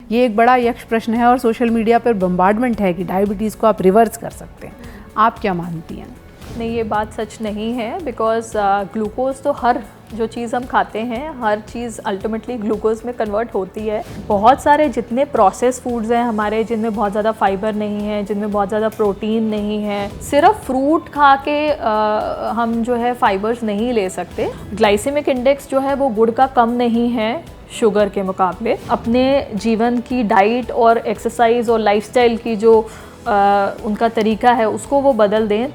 ये एक बड़ा यक्ष प्रश्न है और सोशल मीडिया पर बम्बार्डमेंट है कि डायबिटीज़ को आप रिवर्स कर सकते हैं। आप क्या मानती हैं? नहीं, ये बात सच नहीं है बिकॉज़ ग्लूकोज़ तो हर जो चीज़ हम खाते हैं हर चीज़ अल्टीमेटली ग्लूकोज में कन्वर्ट होती है। बहुत सारे जितने प्रोसेस फूड्स हैं हमारे, जिनमें बहुत ज़्यादा फाइबर नहीं है, जिनमें बहुत ज़्यादा प्रोटीन नहीं है, सिर्फ फ्रूट खा के हम जो है फाइबर्स नहीं ले सकते। ग्लाइसेमिक इंडेक्स जो है वो गुड़ का कम नहीं है शुगर के मुकाबले। अपने जीवन की डाइट और एक्सरसाइज और लाइफस्टाइल की जो उनका तरीका है उसको वो बदल दें।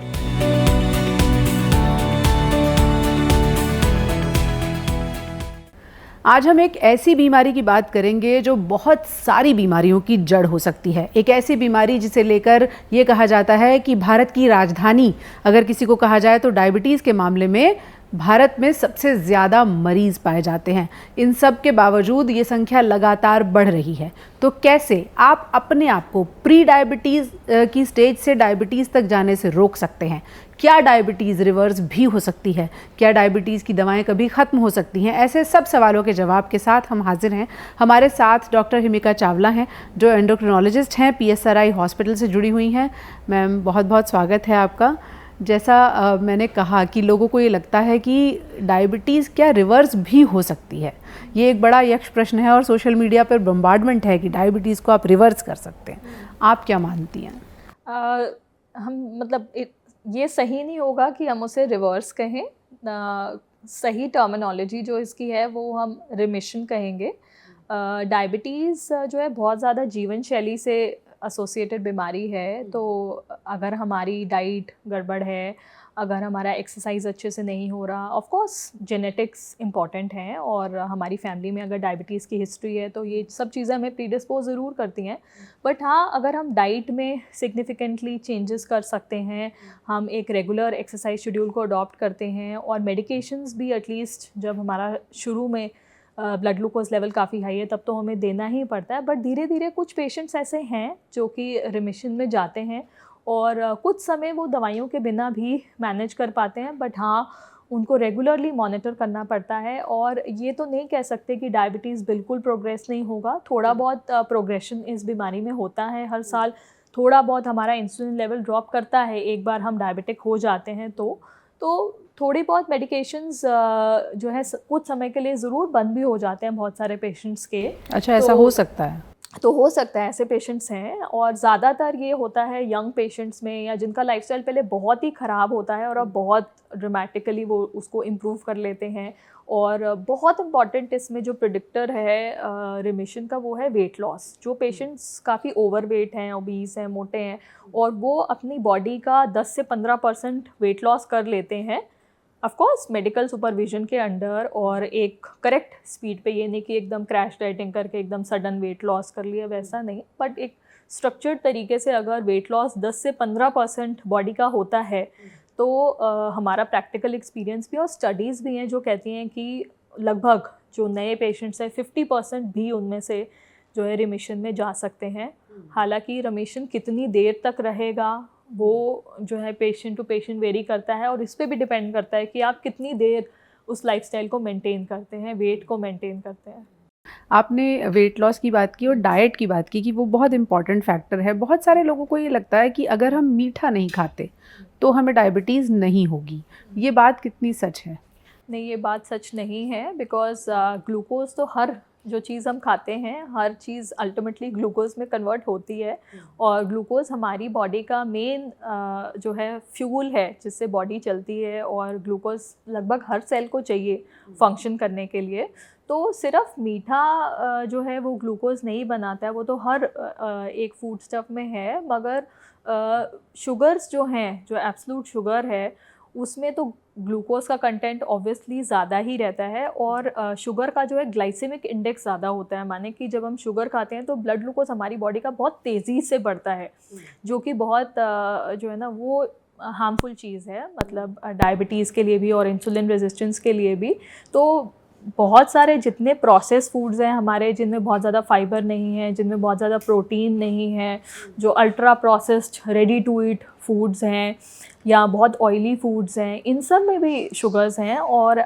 आज हम एक ऐसी बीमारी की बात करेंगे जो बहुत सारी बीमारियों की जड़ हो सकती है। एक ऐसी बीमारी जिसे लेकर ये कहा जाता है कि भारत की राजधानी अगर किसी को कहा जाए तो डायबिटीज़ के मामले में भारत में सबसे ज़्यादा मरीज़ पाए जाते हैं। इन सब के बावजूद ये संख्या लगातार बढ़ रही है। तो कैसे आप अपने आप को प्री डायबिटीज़ की स्टेज से डायबिटीज़ तक जाने से रोक सकते हैं? क्या डायबिटीज़ रिवर्स भी हो सकती है? क्या डायबिटीज़ की दवाएं कभी ख़त्म हो सकती हैं? ऐसे सब सवालों के जवाब के साथ हम हाजिर हैं। हमारे साथ डॉक्टर हिमिका चावला हैं जो एंडोक्रिनोलॉजिस्ट हैं, PSRI हॉस्पिटल से जुड़ी हुई हैं। मैम, बहुत बहुत स्वागत है आपका। जैसा मैंने कहा कि लोगों को ये लगता है कि डायबिटीज़ क्या रिवर्स भी हो सकती है। ये एक बड़ा यक्ष प्रश्न है और सोशल मीडिया पर बम्बार्डमेंट है कि डायबिटीज़ को आप रिवर्स कर सकते हैं। आप क्या मानती हैं? ये सही नहीं होगा कि हम उसे रिवर्स कहें। सही टर्मिनोलॉजी जो इसकी है वो हम रिमिशन कहेंगे। डायबिटीज़ जो है बहुत ज़्यादा जीवन शैली से एसोसिएटेड बीमारी है। तो अगर हमारी डाइट गड़बड़ है, अगर हमारा एक्सरसाइज अच्छे से नहीं हो रहा, ऑफ कोर्स जेनेटिक्स इम्पॉर्टेंट हैं और हमारी फैमिली में अगर डायबिटीज़ की हिस्ट्री है तो ये सब चीज़ें हमें प्रीडिस्पोज ज़रूर करती हैं। बट हाँ, अगर हम डाइट में सिग्निफिकेंटली चेंजेस कर सकते हैं, हम एक रेगुलर एक्सरसाइज शेड्यूल को अडॉप्ट करते हैं और मेडिकेशंस भी एटलीस्ट जब हमारा शुरू में ब्लड ग्लूकोज लेवल काफ़ी हाई है तब तो हमें देना ही पड़ता है। बट धीरे धीरे कुछ पेशेंट्स ऐसे हैं जो कि रिमिशन में जाते हैं और कुछ समय वो दवाइयों के बिना भी मैनेज कर पाते हैं। बट हाँ, उनको रेगुलरली मॉनिटर करना पड़ता है और ये तो नहीं कह सकते कि डायबिटीज़ बिल्कुल प्रोग्रेस नहीं होगा। थोड़ा बहुत प्रोग्रेशन इस बीमारी में होता है हर साल। थोड़ा बहुत हमारा इंसुलिन लेवल ड्रॉप करता है एक बार हम डायबिटिक हो जाते हैं तो थोड़ी बहुत मेडिकेशंस जो है कुछ समय के लिए ज़रूर बंद भी हो जाते हैं बहुत सारे पेशेंट्स के। अच्छा, ऐसा हो सकता है? तो हो सकता है, ऐसे पेशेंट्स हैं और ज़्यादातर ये होता है यंग पेशेंट्स में या जिनका लाइफस्टाइल पहले बहुत ही ख़राब होता है और अब बहुत ड्रामेटिकली वो उसको इम्प्रूव कर लेते हैं। और बहुत इम्पॉर्टेंट इसमें जो प्रिडिक्टर है रिमिशन का वो है वेट लॉस। जो पेशेंट्स काफ़ी ओवरवेट हैं, ओबीस हैं, मोटे हैं और वो अपनी बॉडी का 10 से 15% वेट लॉस कर लेते हैं, ऑफ कोर्स मेडिकल सुपरविजन के अंडर और एक करेक्ट स्पीड पे। ये नहीं कि एकदम क्रैश डाइटिंग करके एकदम सडन वेट लॉस कर लिया, वैसा नहीं। बट एक स्ट्रक्चर्ड तरीके से अगर वेट लॉस 10 से 15% बॉडी का होता है तो हमारा प्रैक्टिकल एक्सपीरियंस भी और स्टडीज़ भी हैं जो कहती हैं कि लगभग जो नए पेशेंट्स हैं 50% भी उनमें से जो है रिमिशन में जा सकते हैं। हालांकि रिमिशन कितनी देर तक रहेगा वो जो है पेशेंट टू पेशेंट वेरी करता है और इस पे भी डिपेंड करता है कि आप कितनी देर उस लाइफस्टाइल को मेंटेन करते हैं, वेट को मेंटेन करते हैं। आपने वेट लॉस की बात की और डाइट की बात की कि वो बहुत इंपॉर्टेंट फैक्टर है। बहुत सारे लोगों को ये लगता है कि अगर हम मीठा नहीं खाते तो हमें डायबिटीज़ नहीं होगी। ये बात कितनी सच है? नहीं, ये बात सच नहीं है बिकॉज़ ग्लूकोज तो हर जो चीज़ हम खाते हैं हर चीज़ अल्टीमेटली ग्लूकोज में कन्वर्ट होती है और ग्लूकोज हमारी बॉडी का मेन जो है फ्यूल है जिससे बॉडी चलती है और ग्लूकोज लगभग हर सेल को चाहिए फंक्शन करने के लिए। तो सिर्फ मीठा जो है वो ग्लूकोज नहीं बनाता है, वो तो हर एक फूड स्टफ में है। मगर शुगर्स जो हैं, जो एब्सोल्यूट शुगर है उसमें तो ग्लूकोज का कंटेंट ऑब्वियसली ज़्यादा ही रहता है और शुगर का जो है ग्लाइसेमिक इंडेक्स ज़्यादा होता है। माने कि जब हम शुगर खाते हैं तो ब्लड ग्लूकोज हमारी बॉडी का बहुत तेज़ी से बढ़ता है जो कि बहुत जो है ना वो हार्मफुल चीज़ है, मतलब डायबिटीज़ के लिए भी और इंसुलिन रेजिस्टेंस के लिए भी। तो बहुत सारे जितने प्रोसेस फूड्स हैं हमारे, जिनमें बहुत ज़्यादा फाइबर नहीं है, जिनमें बहुत ज़्यादा प्रोटीन नहीं है, जो ultra processed ready to eat foods हैं या बहुत ऑयली फूड्स हैं, इन सब में भी शुगर्स हैं। और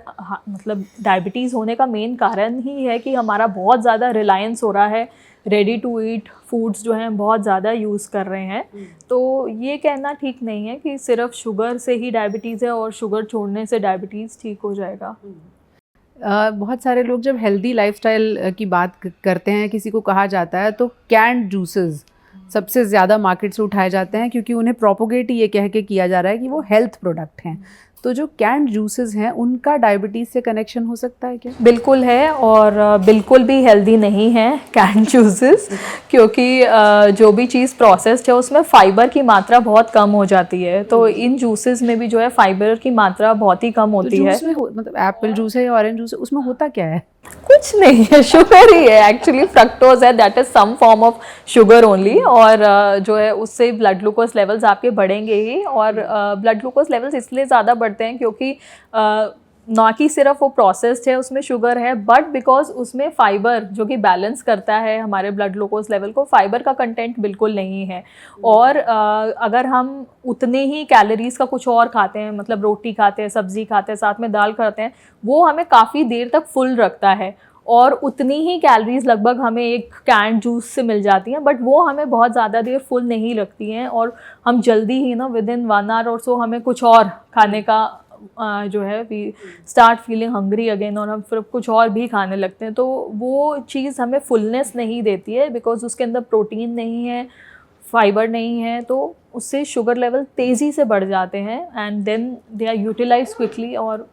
मतलब डायबिटीज़ होने का मेन कारण ही है कि हमारा बहुत ज़्यादा रिलायंस हो रहा है रेडी टू ईट फूड्स जो हैं बहुत ज़्यादा यूज़ कर रहे हैं। तो ये कहना ठीक नहीं है कि सिर्फ शुगर से ही डायबिटीज़ है और शुगर छोड़ने से डायबिटीज़ ठीक हो जाएगा। बहुत सारे लोग जब हेल्दी लाइफस्टाइल की बात करते हैं, किसी को कहा जाता है, तो कैंड जूसेस सबसे ज़्यादा मार्केट से उठाए जाते हैं, क्योंकि उन्हें प्रोपोगेट ये कह के किया जा रहा है कि वो हेल्थ प्रोडक्ट हैं। तो जो कैंड जूसेस हैं उनका डायबिटीज़ से कनेक्शन हो सकता है क्या? बिल्कुल है, और बिल्कुल भी हेल्दी नहीं है कैंड जूसेस, क्योंकि जो भी चीज़ प्रोसेस्ड है उसमें फ़ाइबर की मात्रा बहुत कम हो जाती है। तो इन जूसेस में भी जो है फ़ाइबर की मात्रा बहुत ही कम होती है। मतलब एप्पल जूस है या ऑरेंज जूस है, उसमें होता क्या है? कुछ नहीं है, शुगर ही है एक्चुअली, फ्रक्टोज है, that is some form of sugar only. और जो है उससे ब्लड ग्लूकोज लेवल्स आपके बढ़ेंगे ही। और ब्लड ग्लूकोज लेवल्स इसलिए ज़्यादा बढ़ते हैं क्योंकि ना कि सिर्फ वो प्रोसेस्ड है उसमें शुगर है, बट बिकॉज उसमें फाइबर जो कि बैलेंस करता है हमारे ब्लड ग्लूकोज लेवल को, फाइबर का कंटेंट बिल्कुल नहीं है। और अगर हम उतने ही कैलोरीज का कुछ और खाते हैं, मतलब रोटी खाते हैं, सब्जी खाते हैं, साथ में दाल खाते हैं, वो हमें काफ़ी देर तक फुल रखता है। और उतनी ही कैलोरीज लगभग हमें एक कैंड जूस से मिल जाती हैं, बट वो हमें बहुत ज़्यादा देर फुल नहीं रखती हैं। और हम जल्दी ही ना विद इन 1 आवर और सो हमें कुछ और खाने का जो है we start feeling hungry again, और हम फिर कुछ और भी खाने लगते हैं। तो वो चीज़ हमें फुलनेस नहीं देती है, बिकॉज उसके अंदर प्रोटीन नहीं है, फाइबर नहीं है, तो उससे शुगर लेवल तेज़ी से बढ़ जाते हैं and then they are utilize quickly, और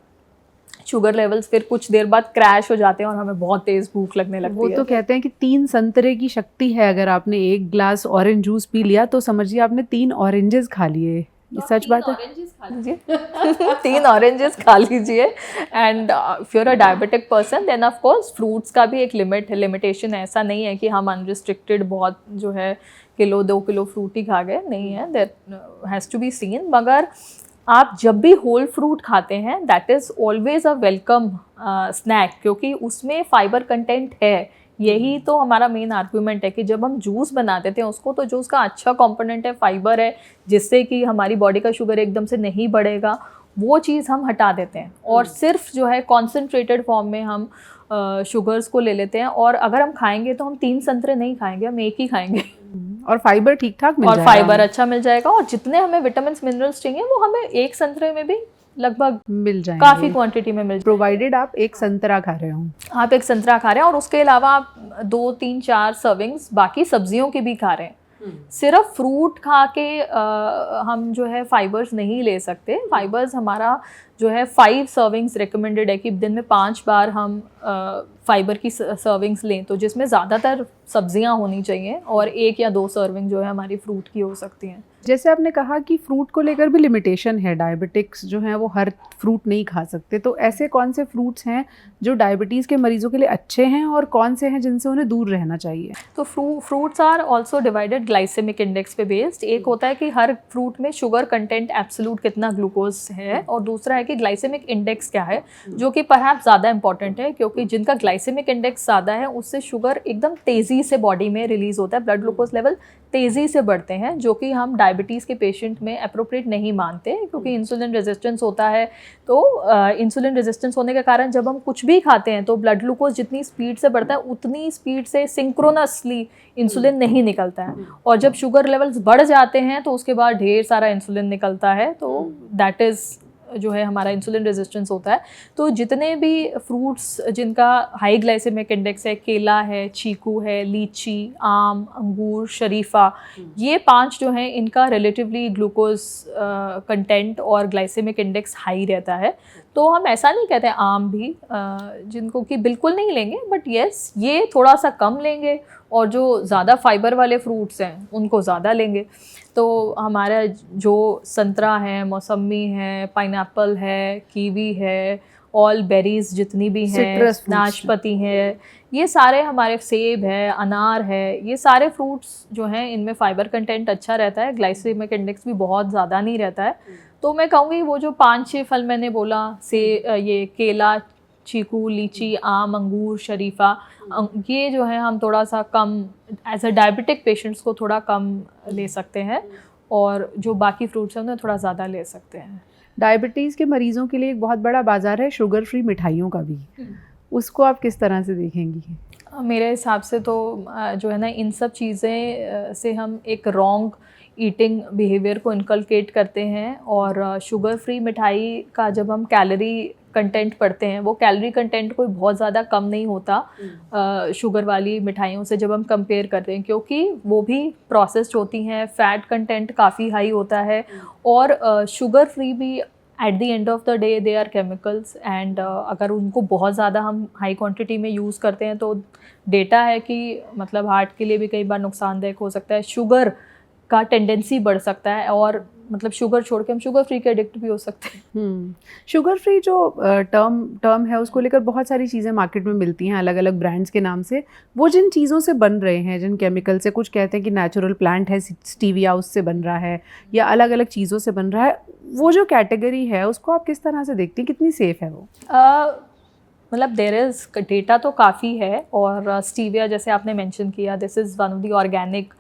शुगर लेवल्स फिर कुछ देर बाद क्रैश हो जाते हैं और हमें बहुत तेज़ भूख लगने लगती है। वो तो कहते हैं कि 3 संतरे की शक्ति है, अगर आपने 1 ग्लास ऑरेंज जूस पी लिया तो समझिए आपने 3 ऑरेंजेस खा लिए। ये सच बात है? 3 ऑरेंजेस खा लीजिए। And if you are a diabetic person then of course fruits का भी एक लिमिटेशन है। ऐसा नहीं है कि हम अनरिस्ट्रिक्टेड बहुत जो है 1-2 किलो फ्रूट ही खा गए, नहीं है, that has to be seen. मगर आप जब भी होल फ्रूट खाते हैं that is always a welcome snack, क्योंकि उसमें फाइबर कंटेंट है। यही तो हमारा मेन आर्गुमेंट है कि जब हम जूस बना देते हैं उसको, तो जो उसका अच्छा कंपोनेंट है फाइबर है, जिससे कि हमारी बॉडी का शुगर एकदम से नहीं बढ़ेगा, वो चीज़ हम हटा देते हैं और सिर्फ जो है कॉन्सेंट्रेटेड फॉर्म में हम शुगर्स को ले लेते हैं। और अगर हम खाएंगे तो हम 3 संतरे नहीं खाएंगे, हम 1 ही खाएंगे और फाइबर ठीक ठाक मिल और जाएगा, फाइबर अच्छा मिल जाएगा। और जितने हमें विटामिन मिनरल्स चाहिए वो हमें 1 संतरे में भी लगभग मिल जाएंगे, काफ़ी क्वांटिटी में मिल जाएगा, प्रोवाइडेड आप 1 संतरा खा रहे हो। आप 1 संतरा खा रहे हैं और उसके अलावा आप 2, 3, 4 सर्विंग्स बाकी सब्जियों की भी खा रहे हैं। सिर्फ फ्रूट खा के हम जो है फाइबर्स नहीं ले सकते। फाइबर्स हमारा जो है 5 सर्विंग्स रिकमेंडेड है कि दिन में 5 बार हम फाइबर की सर्विंग्स लें, तो जिसमें ज़्यादातर सब्जियां होनी चाहिए और 1 या 2 सर्विंग जो है हमारी फ्रूट की हो सकती हैं। जैसे आपने कहा कि फ्रूट को लेकर भी लिमिटेशन है, डायबिटिक्स जो हैं वो हर फ्रूट नहीं खा सकते, तो ऐसे कौन से फ्रूट्स हैं जो डायबिटीज़ के मरीजों के लिए अच्छे हैं और कौन से हैं जिनसे उन्हें दूर रहना चाहिए? तो fruits are also divided glycemic index पे बेस्ड। एक होता है कि हर फ्रूट में शुगर कंटेंट एब्सोल्यूट कितना ग्लूकोज है, और दूसरा है कि ग्लाइसेमिक इंडेक्स क्या है, जो कि परहैप्स ज़्यादा इंपॉर्टेंट है, क्योंकि जिनका ग्लाइसेमिक इंडेक्स ज़्यादा है उससे शुगर एकदम तेज़ी से बॉडी में रिलीज होता है, ब्लड ग्लूकोज लेवल तेज़ी से बढ़ते हैं, जो कि हम डायबिटीज़ के पेशेंट में अप्रोप्रिएट नहीं मानते, क्योंकि इंसुलिन रेजिस्टेंस होता है। तो इंसुलिन रेजिस्टेंस होने के कारण जब हम कुछ भी खाते हैं तो ब्लड ग्लूकोज जितनी स्पीड से बढ़ता है उतनी स्पीड से सिंक्रोनसली इंसुलिन नहीं निकलता है, और जब शुगर लेवल्स बढ़ जाते हैं तो उसके बाद ढेर सारा इंसुलिन निकलता है। तो दैट इज़ जो है हमारा इंसुलिन रेजिस्टेंस होता है। तो जितने भी फ्रूट्स जिनका हाई ग्लाइसेमिक इंडेक्स है, केला है, चीकू है, लीची, आम, अंगूर, शरीफा, ये 5 जो हैं इनका रिलेटिवली ग्लूकोज कंटेंट और ग्लाइसेमिक इंडेक्स हाई रहता है। तो हम ऐसा नहीं कहते आम भी जिनको कि बिल्कुल नहीं लेंगे, बट येस ये थोड़ा सा कम लेंगे, और जो ज़्यादा फाइबर वाले फ्रूट्स हैं उनको ज़्यादा लेंगे। तो हमारा जो संतरा है, मौसमी है, पाइनएप्पल है, कीवी है, ऑल बेरीज जितनी भी हैं, नाशपाती है, ये सारे हमारे, सेब है, अनार है, ये सारे फ्रूट्स जो हैं इनमें फ़ाइबर कंटेंट अच्छा रहता है, ग्लाइसेमिक इंडेक्स भी बहुत ज़्यादा नहीं रहता है। तो मैं कहूँगी वो जो 5-6 फल मैंने बोला, ये केला, चीकू, लीची, आम, अंगूर, शरीफा, ये जो है हम थोड़ा सा कम एज अ डायबिटिक पेशेंट्स को थोड़ा कम ले सकते हैं, और जो बाकी फ्रूट्स हैं उन्हें थोड़ा ज़्यादा ले सकते हैं। डायबिटीज़ के मरीजों के लिए एक बहुत बड़ा बाजार है शुगर फ्री मिठाइयों का भी, उसको आप किस तरह से देखेंगी? मेरे हिसाब से तो जो है ना, इन सब चीज़ें से हम एक रॉन्ग ईटिंग बिहेवियर को इनकलकेट करते हैं। और शुगर फ्री मिठाई का जब हम कैलोरी कंटेंट पढ़ते हैं, वो कैलोरी कंटेंट कोई बहुत ज़्यादा कम नहीं होता शुगर वाली मिठाइयों से जब हम कंपेयर करते हैं, क्योंकि वो भी प्रोसेस्ड होती हैं, फैट कंटेंट काफ़ी हाई होता है। और शुगर फ्री भी at the end of the day they are chemicals, and अगर उनको बहुत ज़्यादा हम हाई क्वांटिटी में यूज़ करते हैं तो डेटा है कि मतलब हार्ट के लिए भी कई बार नुकसानदायक हो सकता है, शुगर का टेंडेंसी बढ़ सकता है, और मतलब शुगर छोड़ के हम शुगर फ्री के एडिक्ट भी हो सकते हैं। शुगर फ्री जो टर्म है उसको लेकर बहुत सारी चीज़ें मार्केट में मिलती हैं अलग अलग ब्रांड्स के नाम से। वो जिन चीज़ों से बन रहे हैं, जिन केमिकल से, कुछ कहते हैं कि नेचुरल प्लांट है, स्टीविया उससे बन रहा है, या अलग अलग चीज़ों से बन रहा है, वो जो कैटेगरी है उसको आप किस तरह से देखती हैं, कितनी सेफ है वो? मतलब देयर इज़ डेटा तो काफ़ी है, और स्टीविया जैसे आपने मेंशन किया, this is one of the organic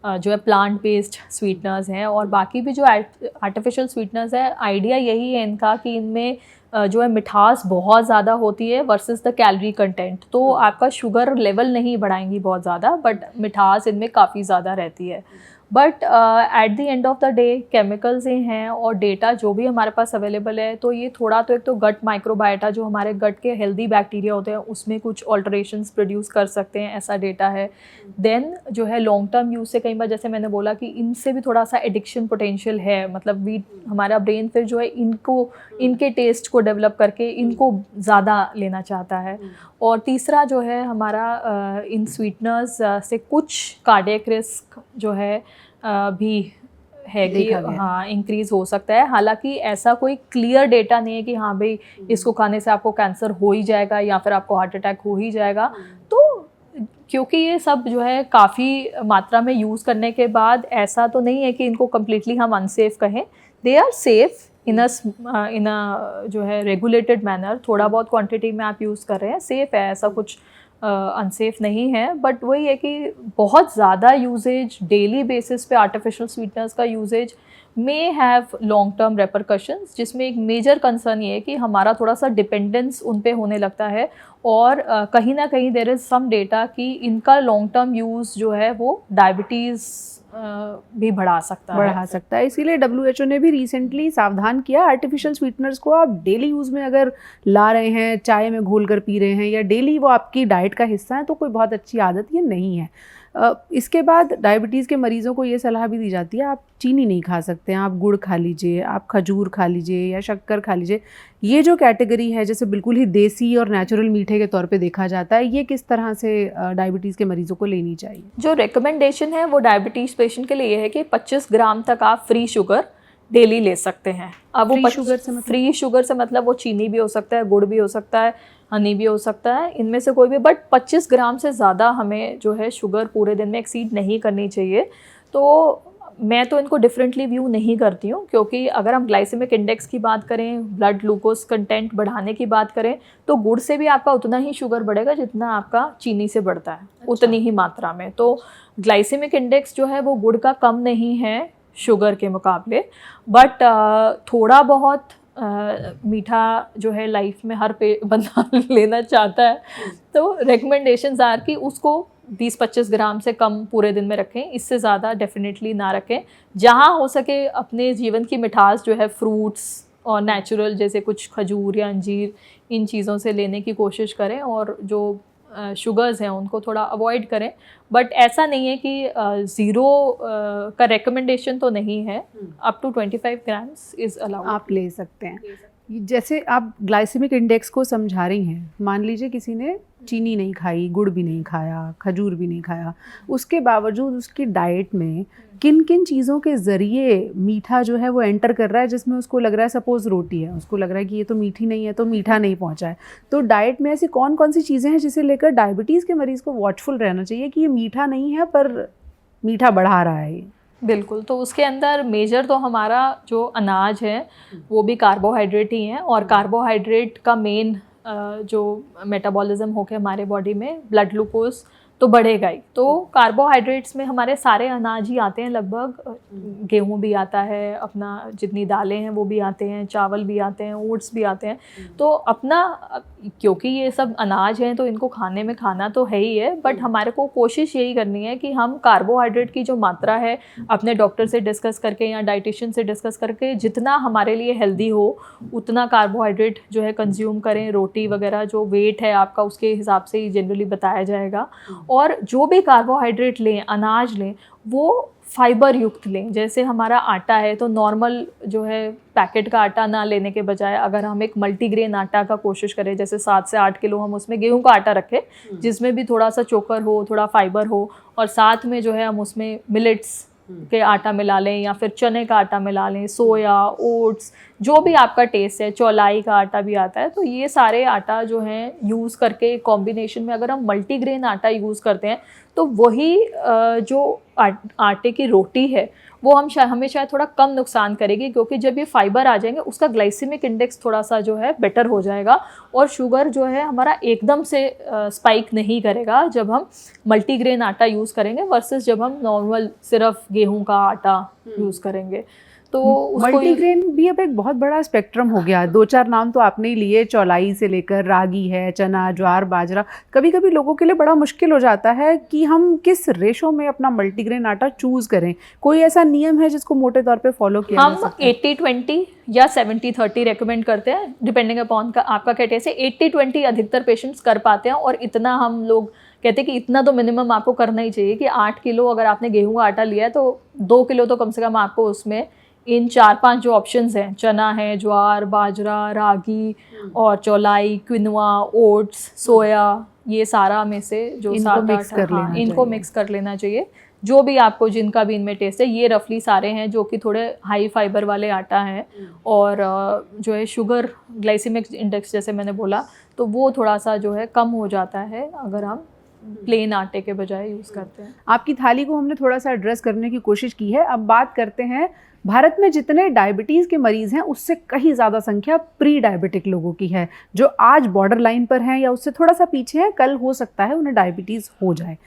जो है प्लांट बेस्ड स्वीटनर्स हैं। और बाकी भी जो आर्टिफिशियल स्वीटनर्स है, आइडिया यही है इनका कि इनमें जो है मिठास बहुत ज़्यादा होती है वर्सेस द कैलोरी कंटेंट, तो आपका शुगर लेवल नहीं बढ़ाएंगी बहुत ज़्यादा, बट मिठास इनमें काफ़ी ज़्यादा रहती है। But at the end of the day chemicals ही हैं, और डेटा जो भी हमारे पास अवेलेबल है, तो ये थोड़ा तो एक तो गट माइक्रोबायोटा जो हमारे गट के हेल्दी बैक्टीरिया होते हैं उसमें कुछ ऑल्टरेशंस प्रोड्यूस कर सकते हैं, ऐसा डेटा है। देन जो है लॉन्ग टर्म यूज़ से कई बार जैसे मैंने बोला कि इनसे भी थोड़ा सा एडिक्शन पोटेंशियल है, मतलब हमारा ब्रेन फिर जो है इनके टेस्ट को डेवलप करके इनको ज़्यादा लेना चाहता है। और तीसरा जो है हमारा इन स्वीटनर्स से कुछ कार्डियक रिस्क जो है भी है कि हाँ इंक्रीज़ हो सकता है। हालांकि ऐसा कोई क्लियर डेटा नहीं है कि हाँ भाई इसको खाने से आपको कैंसर हो ही जाएगा या फिर आपको हार्ट अटैक हो ही जाएगा। तो क्योंकि ये सब जो है काफ़ी मात्रा में यूज़ करने के बाद ऐसा तो नहीं है कि इनको कम्प्लीटली हम अनसेफ कहें, दे आर सेफ इन अ जो है रेगुलेटेड मैनर। थोड़ा बहुत क्वांटिटी में आप यूज़ कर रहे हैं, सेफ़ है, ऐसा कुछ अनसेफ नहीं है। बट वही है कि बहुत ज़्यादा यूजेज डेली बेसिस पे आर्टिफिशियल स्वीटनर्स का usages may have long term repercussions, जिसमें एक मेजर कंसर्न ये है कि हमारा थोड़ा सा डिपेंडेंस उन पे होने लगता है। और कहीं ना कहीं देयर इज़ सम डेटा कि इनका लॉन्ग टर्म यूज़ जो है वो डायबिटीज़ भी बढ़ा सकता है। इसीलिए WHO ने भी रिसेंटली सावधान किया, आर्टिफिशियल स्वीटनर्स को आप डेली यूज़ में अगर ला रहे हैं, चाय में घोल कर पी रहे हैं, या डेली वो आपकी डाइट का हिस्सा है, तो कोई बहुत अच्छी आदत ये नहीं है। इसके बाद डायबिटीज़ के मरीज़ों को ये सलाह भी दी जाती है, आप चीनी नहीं खा सकते हैं, आप गुड़ खा लीजिए, आप खजूर खा लीजिए या शक्कर खा लीजिए। ये जो कैटेगरी है जैसे बिल्कुल ही देसी और नेचुरल मीठे के तौर पे देखा जाता है, ये किस तरह से डायबिटीज़ के मरीज़ों को लेनी चाहिए? जो रिकमेंडेशन है वो डायबिटीज़ पेशेंट के लिए ये है कि 25 ग्राम तक आप फ्री शुगर डेली ले सकते हैं। अब वो फ्री शुगर से मतलब वो चीनी भी हो सकता है, गुड़ भी हो सकता है, हनी भी हो सकता है, इनमें से कोई भी, बट 25 ग्राम से ज़्यादा हमें जो है शुगर पूरे दिन में एक्सीड नहीं करनी चाहिए। तो मैं तो इनको डिफरेंटली व्यू नहीं करती हूँ, क्योंकि अगर हम ग्लाइसेमिक इंडेक्स की बात करें, ब्लड ग्लूकोज कंटेंट बढ़ाने की बात करें, तो गुड़ से भी आपका उतना ही शुगर बढ़ेगा जितना आपका चीनी से बढ़ता है। अच्छा। उतनी ही मात्रा में। तो ग्लाइसेमिक इंडेक्स जो है वो गुड़ का कम नहीं है शुगर के मुकाबले, बट थोड़ा बहुत मीठा जो है लाइफ में हर बंदा लेना चाहता है, तो रिकमेंडेशंस आर कि उसको 20-25 ग्राम से कम पूरे दिन में रखें, इससे ज़्यादा डेफिनेटली ना रखें। जहाँ हो सके अपने जीवन की मिठास जो है फ्रूट्स और नेचुरल जैसे कुछ खजूर या अंजीर, इन चीज़ों से लेने की कोशिश करें, और जो शुगर्स हैं उनको थोड़ा अवॉइड करें। बट ऐसा नहीं है कि ज़ीरो का रिकमेंडेशन तो नहीं है, up to 25 grams is allowed, आप ले सकते हैं। जैसे आप ग्लाइसेमिक इंडेक्स को समझा रही हैं, मान लीजिए किसी ने चीनी नहीं खाई, गुड़ भी नहीं खाया, खजूर भी नहीं खाया, उसके बावजूद उसकी डाइट में किन किन चीज़ों के ज़रिए मीठा जो है वो एंटर कर रहा है, जिसमें उसको लग रहा है, सपोज़ रोटी है, उसको लग रहा है कि ये तो मीठी नहीं है, तो मीठा नहीं पहुंचा है। तो डाइट में ऐसी कौन कौन सी चीज़ें हैं जिसे लेकर डायबिटीज़ के मरीज़ को वॉचफुल रहना चाहिए कि ये मीठा नहीं है पर मीठा बढ़ा रहा है ये? बिल्कुल, तो उसके अंदर मेजर तो हमारा जो अनाज है वो भी कार्बोहाइड्रेट ही है, और कार्बोहाइड्रेट का मेन जो मेटाबॉलिज्म होकर हमारे बॉडी में ब्लड ग्लूकोज तो बढ़ेगा ही। तो कार्बोहाइड्रेट्स में हमारे सारे अनाज ही आते हैं लगभग, गेहूं भी आता है, अपना जितनी दालें हैं वो भी आते हैं, चावल भी आते हैं, ओट्स भी आते हैं। तो अपना, क्योंकि ये सब अनाज हैं तो इनको खाने में खाना तो है ही है, बट हमारे को कोशिश यही करनी है कि हम कार्बोहाइड्रेट की जो मात्रा है अपने डॉक्टर से डिस्कस करके या डाइटिशियन से डिस्कस करके जितना हमारे लिए हेल्दी हो उतना कार्बोहाइड्रेट जो है कंज्यूम करें। रोटी वगैरह जो वेट है आपका उसके हिसाब से ही जनरली बताया जाएगा। और जो भी कार्बोहाइड्रेट लें, अनाज लें, वो फाइबर युक्त लें। जैसे हमारा आटा है तो नॉर्मल जो है पैकेट का आटा ना लेने के बजाय अगर हम एक मल्टीग्रेन आटा का कोशिश करें, जैसे 7 से 8 किलो हम उसमें गेहूं का आटा रखें जिसमें भी थोड़ा सा चोकर हो, थोड़ा फाइबर हो, और साथ में जो है हम उसमें मिलेट्स के आटा मिला लें या फिर चने का आटा मिला लें, सोया, ओट्स, जो भी आपका टेस्ट है, चौलाई का आटा भी आता है। तो ये सारे आटा जो हैं यूज़ करके कॉम्बिनेशन में अगर हम मल्टीग्रेन आटा यूज़ करते हैं तो वही जो आटे की रोटी है वो हमें शायद थोड़ा कम नुकसान करेगी, क्योंकि जब ये फाइबर आ जाएंगे उसका ग्लाइसेमिक इंडेक्स थोड़ा सा जो है बेटर हो जाएगा और शुगर जो है हमारा एकदम से स्पाइक नहीं करेगा जब हम मल्टीग्रेन आटा यूज़ करेंगे वर्सेस जब हम नॉर्मल सिर्फ गेहूं का आटा यूज़ करेंगे। तो मल्टीग्रेन भी अब एक बहुत बड़ा स्पेक्ट्रम हो गया। 2-4 नाम तो आपने ही लिए, चौलाई से लेकर रागी है, चना, ज्वार, बाजरा। कभी कभी लोगों के लिए बड़ा मुश्किल हो जाता है कि हम किस रेशो में अपना मल्टीग्रेन आटा चूज़ करें। कोई ऐसा नियम है जिसको मोटे तौर पे फॉलो किया जा सकता है? हम 80-20 या 70-30 रेकमेंड करते हैं डिपेंडिंग अपॉन आपका क्या टेस्ट है। 80-20 अधिकतर पेशेंट्स कर पाते हैं, और इतना हम लोग कहते हैं कि इतना तो मिनिमम आपको करना ही चाहिए कि 8 किलो अगर आपने गेहूं का आटा लिया है तो 2 किलो तो कम से कम आपको उसमें इन 4-5 जो ऑप्शंस हैं, चना है, ज्वार, बाजरा, रागी और चौलाई, क्विनोआ, ओट्स, सोया, ये सारा में से जो इनको मिक्स कर लेना चाहिए। जो भी आपको जिनका भी इनमें टेस्ट है, ये रफली सारे हैं जो कि थोड़े हाई फाइबर वाले आटा हैं। और जो है शुगर ग्लाइसेमिक इंडेक्स जैसे मैंने बोला तो वो थोड़ा सा जो है कम हो जाता है अगर हम प्लेन आटे के बजाय यूज़ करते हैं। आपकी थाली को हमने थोड़ा सा एड्रेस करने की कोशिश की है। अब बात करते हैं, भारत में जितने डायबिटीज़ के मरीज़ हैं उससे कहीं ज़्यादा संख्या प्री डायबिटिक लोगों की है, जो आज बॉर्डर लाइन पर हैं या उससे थोड़ा सा पीछे हैं, कल हो सकता है उन्हें डायबिटीज़ हो जाए।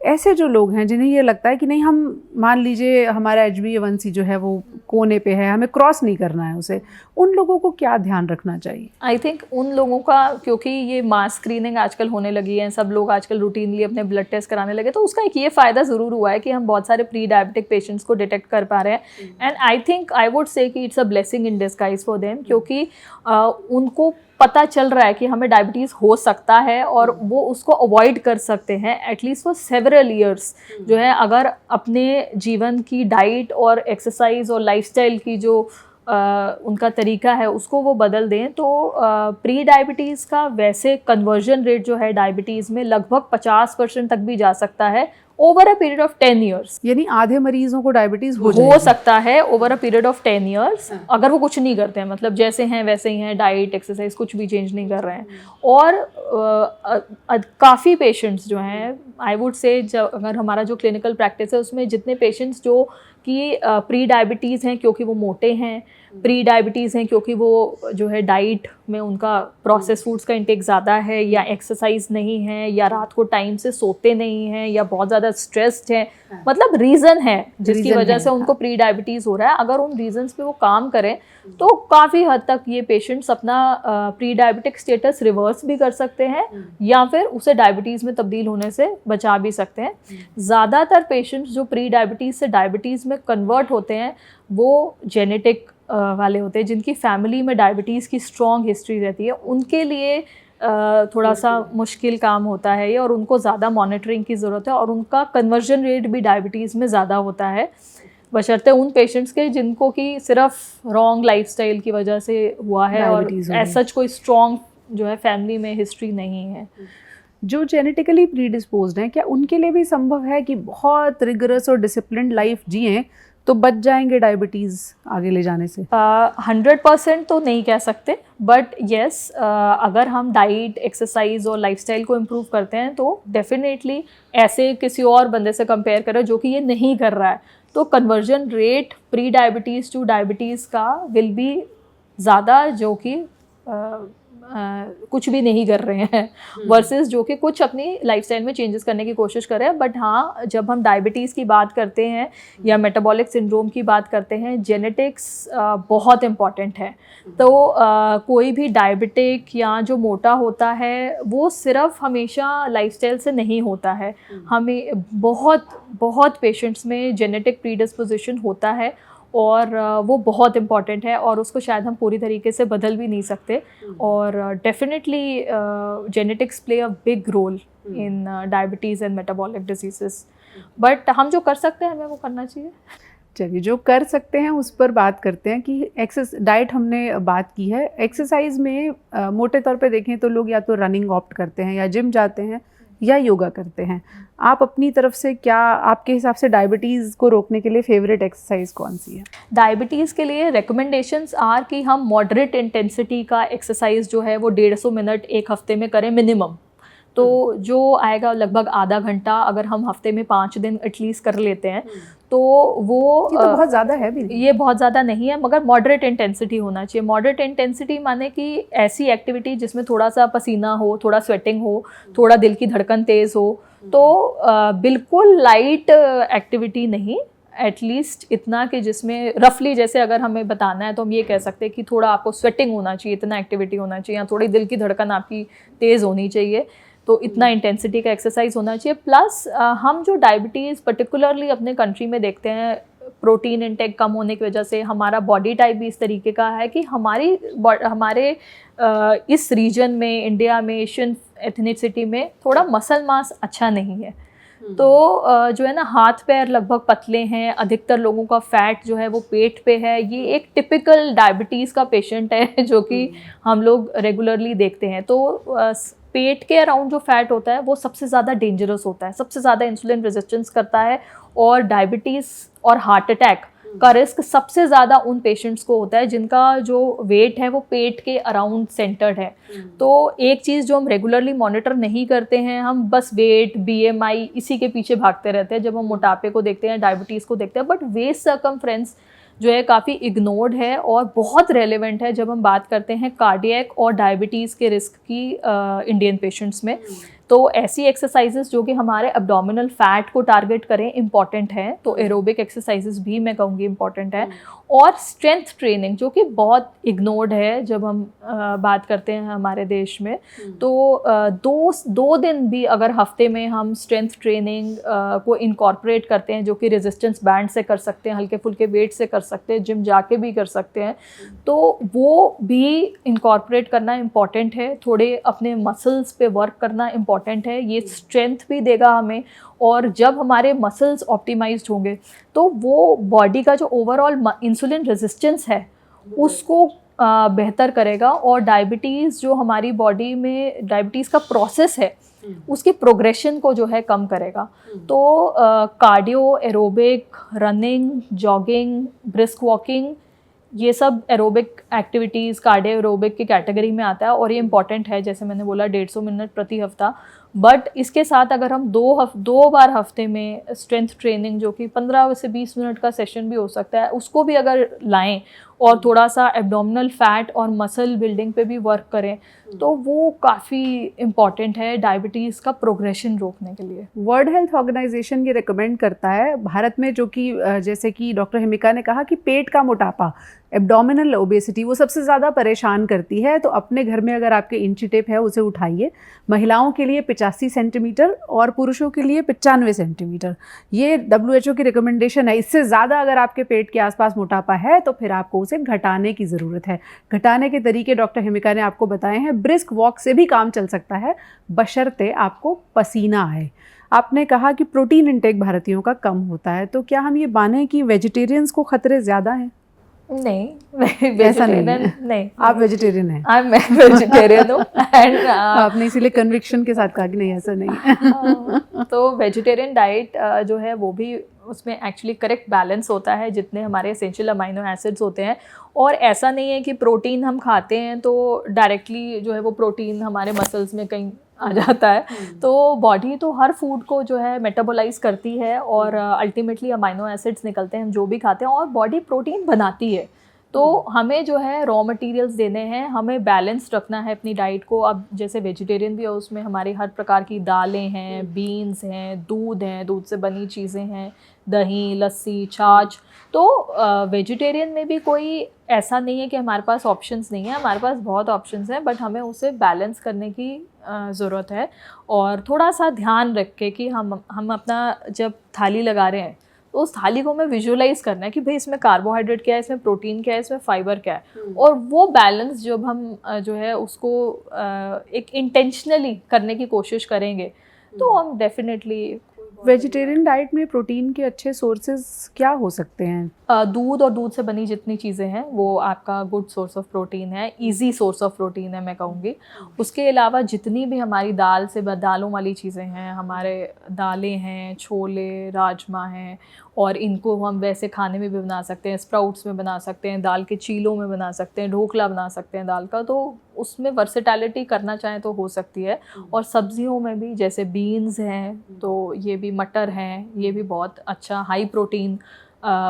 ऐसे जो लोग हैं जिन्हें ये लगता है कि नहीं, हम मान लीजिए हमारा HbA1c जो है वो कोने पे है, हमें क्रॉस नहीं करना है उसे, उन लोगों को क्या ध्यान रखना चाहिए? आई थिंक उन लोगों का, क्योंकि ये मास स्क्रीनिंग आजकल होने लगी है, सब लोग आजकल रूटीनली अपने ब्लड टेस्ट कराने लगे, तो उसका एक ये फ़ायदा ज़रूर हुआ है कि हम बहुत सारे प्री डायबिटिक पेशेंट्स को डिटेक्ट कर पा रहे हैं। And I think I would say that it's a blessing in disguise for them, क्योंकि उनको पता चल रहा है कि हमें डायबिटीज़ हो सकता है और वो उसको अवॉइड कर सकते हैं एटलीस्ट फॉर सेवरल ईयर्स। जो है अगर अपने जीवन की डाइट और एक्सरसाइज और लाइफस्टाइल की जो उनका तरीका है उसको वो बदल दें तो प्री डायबिटीज़ का वैसे कन्वर्जन रेट जो है डायबिटीज़ में लगभग 50% तक भी जा सकता है over a period of 10 years. यानी आधे मरीजों को डायबिटीज़ हो सकता है over a period of 10 years अगर वो कुछ नहीं करते हैं, मतलब जैसे हैं वैसे ही हैं, डाइट एक्सरसाइज कुछ भी चेंज नहीं कर रहे हैं। और काफ़ी पेशेंट्स जो हैं, आई वुड से अगर हमारा जो क्लिनिकल प्रैक्टिस है उसमें जितने पेशेंट्स जो कि प्री डायबिटीज़ हैं क्योंकि वो मोटे हैं, प्री डायबिटीज़ हैं क्योंकि वो जो है डाइट में उनका प्रोसेस फूड्स का इंटेक ज़्यादा है, या एक्सरसाइज नहीं है, या रात को टाइम से सोते नहीं हैं, या बहुत ज़्यादा स्ट्रेस्ड है, मतलब रीज़न है जिसकी वजह से उनको प्री डायबिटीज़ हो रहा है। अगर उन रीजंस पे वो काम करें तो काफ़ी हद तक ये पेशेंट्स अपना प्री डायबिटिक स्टेटस रिवर्स भी कर सकते हैं या फिर उसे डायबिटीज़ में तब्दील होने से बचा भी सकते हैं। ज़्यादातर पेशेंट्स जो प्री डायबिटीज़ से डायबिटीज़ में कन्वर्ट होते हैं वो जेनेटिक वाले होते हैं, जिनकी फैमिली में डायबिटीज़ की स्ट्रॉन्ग हिस्ट्री रहती है। उनके लिए थोड़ा सा मुश्किल काम होता है ये, और उनको ज़्यादा मॉनिटरिंग की ज़रूरत है, और उनका कन्वर्जन रेट भी डायबिटीज़ में ज़्यादा होता है, बशर्ते उन पेशेंट्स के जिनको कि सिर्फ रॉन्ग लाइफस्टाइल की वजह से हुआ है और एज सच कोई स्ट्रॉन्ग जो है फैमिली में हिस्ट्री नहीं है। जो जेनेटिकली प्रीडिस्पोज्ड हैं, क्या उनके लिए भी संभव है कि बहुत रिगरस और डिसिप्लिन्ड लाइफ जिएं तो बच जाएंगे डायबिटीज़ आगे ले जाने से? 100% तो नहीं कह सकते, बट येस अगर हम डाइट, एक्सरसाइज और लाइफस्टाइल को इम्प्रूव करते हैं तो डेफिनेटली ऐसे किसी और बंदे से कंपेयर करें जो कि ये नहीं कर रहा है तो conversion rate pre diabetes two diabetes का विल बी ज़्यादा, जो कि कुछ भी नहीं कर रहे हैं वर्सेस जो कि कुछ अपनी लाइफस्टाइल में चेंजेस करने की कोशिश कर रहे हैं। बट हाँ, जब हम डायबिटीज़ की बात करते हैं या मेटाबॉलिक सिंड्रोम की बात करते हैं, जेनेटिक्स बहुत इम्पॉर्टेंट है। तो कोई भी डायबिटिक या जो मोटा होता है वो सिर्फ हमेशा लाइफस्टाइल से नहीं होता है। हमें बहुत पेशेंट्स में जेनेटिक प्रीडिस्पोजिशन होता है और वो बहुत इम्पॉर्टेंट है और उसको शायद हम पूरी तरीके से बदल भी नहीं सकते। और definitely genetics play a big role in diabetes and metabolic diseases. But हम जो कर सकते हैं हमें वो करना चाहिए। चलिए, जो कर सकते हैं उस पर बात करते हैं कि डाइट हमने बात की है। एक्सरसाइज में मोटे तौर पे देखें तो लोग या तो रनिंग ऑप्ट करते हैं या जिम जाते हैं या योगा करते हैं। आप अपनी तरफ से क्या, आपके हिसाब से डायबिटीज़ को रोकने के लिए फेवरेट एक्सरसाइज कौन सी है? डायबिटीज़ के लिए रिकमेंडेशंस आर कि हम मॉडरेट इंटेंसिटी का एक्सरसाइज जो है वो 150 मिनट एक हफ्ते में करें मिनिमम। तो जो आएगा लगभग आधा घंटा, अगर हम हफ्ते में 5 दिन एटलीस्ट कर लेते हैं तो वो ये तो बहुत ज़्यादा है भी। ये बहुत ज़्यादा नहीं है, मगर मॉडरेट इंटेंसिटी होना चाहिए। मॉडरेट इंटेंसिटी माने कि ऐसी एक्टिविटी जिसमें थोड़ा सा पसीना हो, थोड़ा स्वेटिंग हो, थोड़ा दिल की धड़कन तेज़ हो। तो बिल्कुल लाइट एक्टिविटी नहीं, एटलीस्ट इतना कि जिसमें रफली, जैसे अगर हमें बताना है तो हम ये कह सकते हैं कि थोड़ा आपको स्वेटिंग होना चाहिए, इतना एक्टिविटी होना चाहिए, या थोड़ी दिल की धड़कन आपकी तेज़ होनी चाहिए। तो इतना इंटेंसिटी का एक्सरसाइज होना चाहिए। प्लस हम जो डायबिटीज़ पर्टिकुलरली अपने कंट्री में देखते हैं, प्रोटीन इंटेक कम होने की वजह से हमारा बॉडी टाइप भी इस तरीके का है कि हमारे इस रीजन में, इंडिया में, एशियन एथनिसिटी में थोड़ा मसल मास अच्छा नहीं है। तो जो है ना, हाथ पैर लगभग पतले हैं, अधिकतर लोगों का फैट जो है वो पेट पे है। ये एक टिपिकल डायबिटीज़ का पेशेंट है जो कि हम लोग रेगुलरली देखते हैं। तो पेट के अराउंड जो फैट होता है वो सबसे ज़्यादा डेंजरस होता है, सबसे ज़्यादा इंसुलिन रेजिस्टेंस करता है, और डायबिटीज़ और हार्ट अटैक का रिस्क सबसे ज़्यादा उन पेशेंट्स को होता है जिनका जो वेट है वो पेट के अराउंड सेंटर्ड है। तो एक चीज़ जो हम रेगुलरली मॉनिटर नहीं करते हैं, हम बस वेट, BMI इसी के पीछे भागते रहते हैं जब हम मोटापे को देखते हैं, डायबिटीज़ को देखते हैं। बट वेस्ट सर्कमफ्रेंस जो है काफ़ी इग्नोर्ड है और बहुत रेलेवेंट है जब हम बात करते हैं कार्डियक और डायबिटीज़ के रिस्क की इंडियन पेशेंट्स में। तो ऐसी एक्सरसाइजेस जो कि हमारे एब्डोमिनल फैट को टारगेट करें इम्पॉर्टेंट हैं। तो एरोबिक एक्सरसाइजेस भी मैं कहूँगी इम्पॉर्टेंट है। और स्ट्रेंथ ट्रेनिंग जो कि बहुत इग्नोर्ड है जब हम बात करते हैं हमारे देश में। तो 2 दिन भी अगर हफ्ते में हम स्ट्रेंथ ट्रेनिंग को इनकॉर्पोरेट करते हैं, जो कि रेजिस्टेंस बैंड से कर सकते हैं, हल्के फुल्के वेट से कर सकते हैं, जिम जाके भी कर सकते हैं, तो वो भी इनकॉर्पोरेट करना इम्पॉर्टेंट है। थोड़े अपने मसल्स पे वर्क करना इम्पॉर्टेंट है, ये स्ट्रेंथ भी देगा हमें। और जब हमारे मसल्स ऑप्टिमाइज्ड होंगे तो वो बॉडी का जो ओवरऑल इंसुलिन रेजिस्टेंस है उसको बेहतर करेगा, और डायबिटीज़ जो हमारी बॉडी में डायबिटीज़ का प्रोसेस है उसके प्रोग्रेशन को जो है कम करेगा। तो cardio, aerobic, running, jogging, brisk walking, ये सब एरोबिक एक्टिविटीज़ कार्डियो एरोबिक की कैटेगरी में आता है और ये इंपॉर्टेंट है, जैसे मैंने बोला 150 मिनट प्रति हफ्ता। बट इसके साथ अगर हम 2 बार हफ्ते में स्ट्रेंथ ट्रेनिंग, जो कि 15 से 20 मिनट का सेशन भी हो सकता है, उसको भी अगर लाएं और थोड़ा सा एब्डोमिनल फैट और मसल बिल्डिंग पे भी वर्क करें, तो वो काफ़ी इम्पॉर्टेंट है डायबिटीज़ का प्रोग्रेशन रोकने के लिए। वर्ल्ड हेल्थ ऑर्गेनाइजेशन ये रिकमेंड करता है भारत में, जो कि जैसे कि डॉक्टर हिमिका ने कहा कि पेट का मोटापा, एब्डोमिनल ओबेसिटी, वो सबसे ज़्यादा परेशान करती है। तो अपने घर में अगर आपके इंची टेप है उसे उठाइए। महिलाओं के लिए 85 सेंटीमीटर और पुरुषों के लिए 95 सेंटीमीटर, ये WHO की रिकमेंडेशन है। इससे ज़्यादा अगर आपके पेट के आसपास मोटापा है तो फिर आपको उसे घटाने की ज़रूरत है। घटाने के तरीके डॉक्टर हिमिका ने आपको बताए हैं। ब्रिस्क वॉक से भी काम चल सकता है, बशर्ते आपको पसीना आए। आपने कहा कि प्रोटीन इंटेक भारतीयों का कम होता है, तो क्या हम ये माने कि वेजिटेरियंस को खतरे ज़्यादा हैं? नहीं, ऐसा नहीं। आप वेजिटेरियन हैं? मैं वेजिटेरियन हूँ एंड आपने इसीलिए कन्विक्शन के साथ कहा कि नहीं ऐसा नहीं। तो वेजिटेरियन डाइट जो है वो भी, उसमें एक्चुअली करेक्ट बैलेंस होता है जितने हमारे एसेंशियल अमाइनो एसिड्स होते हैं। और ऐसा नहीं है कि प्रोटीन हम खाते हैं तो डायरेक्टली जो है वो प्रोटीन हमारे मसल्स में कहीं आ जाता है। तो बॉडी तो हर फूड को जो है मेटाबोलाइज करती है और अल्टीमेटली अमाइनो एसिड्स निकलते हैं हम जो भी खाते हैं, और बॉडी प्रोटीन बनाती है। तो हमें जो है रॉ मटेरियल्स देने हैं, हमें बैलेंस रखना है अपनी डाइट को। अब जैसे वेजिटेरियन भी है, उसमें हमारी हर प्रकार की दालें हैं, बीन्स हैं, दूध से बनी चीज़ें हैं, दही, लस्सी, छाछ। तो वेजिटेरियन में भी कोई ऐसा नहीं है कि हमारे पास ऑप्शंस नहीं है, हमारे पास बहुत ऑप्शंस हैं, बट हमें उसे बैलेंस करने की ज़रूरत है। और थोड़ा सा ध्यान रख के कि हम अपना जब थाली लगा रहे हैं तो उस थाली को हमें विजुअलाइज करना है कि भाई इसमें कार्बोहाइड्रेट क्या है, इसमें प्रोटीन क्या है, इसमें फाइबर क्या है। और वो बैलेंस जब हम जो है उसको एक इंटेंशनली करने की कोशिश करेंगे तो हम डेफिनेटली। वेजिटेरियन डाइट में प्रोटीन के अच्छे सोर्सेज क्या हो सकते हैं? दूध और दूध से बनी जितनी चीज़ें हैं वो आपका गुड सोर्स ऑफ प्रोटीन है, इजी सोर्स ऑफ प्रोटीन है मैं कहूँगी। उसके अलावा जितनी भी हमारी दालों वाली चीज़ें हैं, हमारे दालें हैं, छोले, राजमा हैं, और इनको हम वैसे खाने में भी बना सकते हैं, स्प्राउट्स में बना सकते हैं, दाल के चीलों में बना सकते हैं, ढोकला बना सकते हैं दाल का। तो उसमें वर्सेटैलिटी करना चाहें तो हो सकती है। और सब्जियों में भी जैसे बीन्स हैं, तो ये भी मटर हैं, ये भी बहुत अच्छा हाई प्रोटीन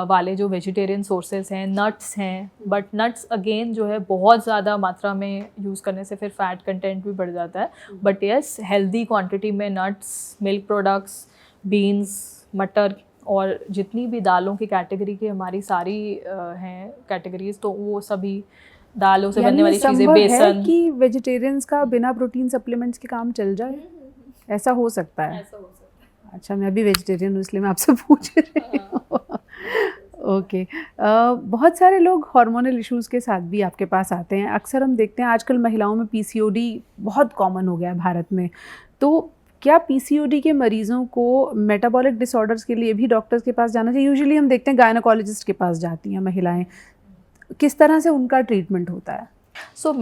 वाले जो वेजिटेरियन सोर्सेज हैं। नट्स हैं, बट नट्स अगेन जो है बहुत ज़्यादा मात्रा में यूज़ करने से फिर फैट कंटेंट भी बढ़ जाता है। बट यस, हेल्दी क्वांटिटी में नट्स, मिल्क प्रोडक्ट्स, बीन्स, मटर और जितनी भी दालों की कैटेगरी की हमारी सारी हैं कैटेगरीज, तो वो सभी दालों से बनने वाली चीज़ें, बेसन। है कि वेजिटेरियंस का बिना प्रोटीन सप्लीमेंट्स के काम चल जाए? ऐसा हो सकता है? ऐसा हो सकता है। अच्छा, मैं भी वेजिटेरियन हूँ इसलिए मैं आपसे पूछ रही हूँ। ओके। बहुत सारे लोग हार्मोनल इश्यूज़ के साथ भी आपके पास आते हैं। अक्सर हम देखते हैं आजकल महिलाओं में पीसीओडी बहुत कॉमन हो गया है भारत में। तो क्या पीसीओडी के मरीज़ों को मेटाबॉलिक डिसऑर्डर्स के लिए भी डॉक्टर्स के पास जाना चाहिए? यूजुअली हम देखते हैं गायनोकोलॉजिस्ट के पास जाती हैं महिलाएं। किस तरह से उनका ट्रीटमेंट होता है? सो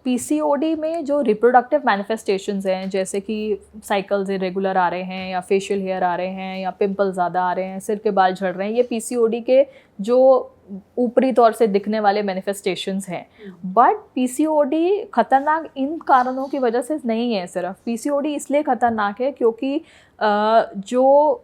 पीसीओडी में जो रिप्रोडक्टिव मैनिफेस्टेशंस हैं, जैसे कि साइकिल्स इरेगुलर आ रहे हैं, या फेशियल हेयर आ रहे हैं, या पिंपल ज़्यादा आ रहे हैं, सिर के बाल झड़ रहे हैं, ये पीसीओडी के जो ऊपरी तौर से दिखने वाले मैनिफेस्टेशंस हैं। बट पीसीओडी खतरनाक इन कारणों की वजह से नहीं है। सिर्फ पीसीओडी इसलिए खतरनाक है क्योंकि जो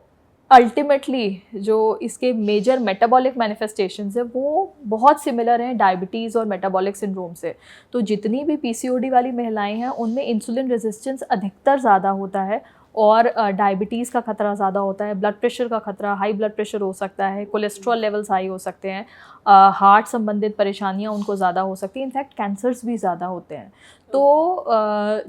अल्टीमेटली जो इसके मेजर मेटाबॉलिक मैनिफेस्टेशंस है वो बहुत सिमिलर हैं डायबिटीज़ और मेटाबॉलिक सिंड्रोम से। तो जितनी भी पीसीओडी वाली महिलाएं हैं उनमें इंसुलिन रेजिस्टेंस अधिकतर ज़्यादा होता है, और डायबिटीज़ का खतरा ज़्यादा होता है, ब्लड प्रेशर का खतरा, हाई ब्लड प्रेशर हो सकता है, कोलेस्ट्रॉल लेवल्स हाई हो सकते हैं, हार्ट संबंधित परेशानियां उनको ज़्यादा हो सकती हैं, इनफैक्ट कैंसर्स भी ज़्यादा होते हैं। तो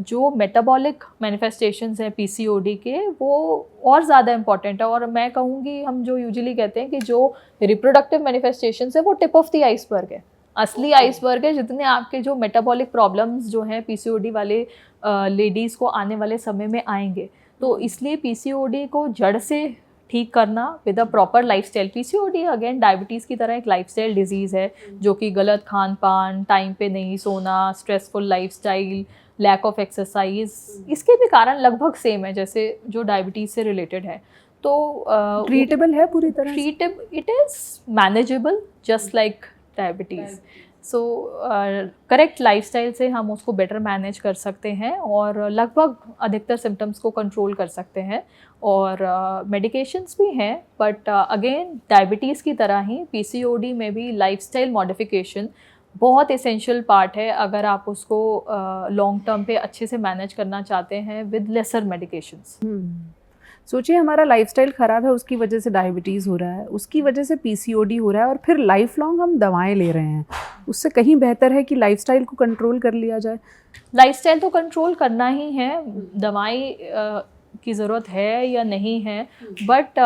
जो मेटाबॉलिक मैनिफेस्टेशंस हैं पीसीओडी के वो और ज़्यादा इम्पॉर्टेंट है। और मैं कहूँगी, हम जो यूजुअली कहते हैं कि जो रिप्रोडक्टिव मैनिफेस्टेशंस है वो टिप ऑफ द आइसबर्ग है, असली आइसबर्ग है। जितने आपके जो मेटाबॉलिक प्रॉब्लम्स जो हैं पीसीओडी वाले लेडीज़ को आने वाले समय में आएंगे। तो इसलिए पीसीओडी को जड़ से ठीक करना with a proper lifestyle. PCOD again diabetes की तरह एक लाइफस्टाइल डिजीज़ है, जो कि गलत खान पान, टाइम पे नहीं सोना, stressful lifestyle, lack of exercise, इसके भी कारण लगभग सेम है जैसे जो डायबिटीज़ से रिलेटेड है। तो ट्रीटेबल है पूरी तरह? It is manageable just like diabetes. So correct lifestyle से हम उसको बेटर मैनेज कर सकते हैं और लगभग अधिकतर सिम्टम्स को कंट्रोल कर सकते हैं। और मेडिकेशंस भी हैं, बट अगेन डायबिटीज़ की तरह ही पीसीओडी में भी लाइफस्टाइल मॉडिफिकेशन बहुत एसेंशियल पार्ट है, अगर आप उसको लॉन्ग टर्म पे अच्छे से मैनेज करना चाहते हैं विद लेसर मेडिकेशंस। सोचिए हमारा लाइफस्टाइल ख़राब है, उसकी वजह से डायबिटीज़ हो रहा है, उसकी वजह से पीसीओडी हो रहा है, और फिर लाइफ लॉन्ग हम दवाएं ले रहे हैं। उससे कहीं बेहतर है कि लाइफस्टाइल को कंट्रोल कर लिया जाए। लाइफस्टाइल तो कंट्रोल करना ही है, दवाई की ज़रूरत है या नहीं है, बट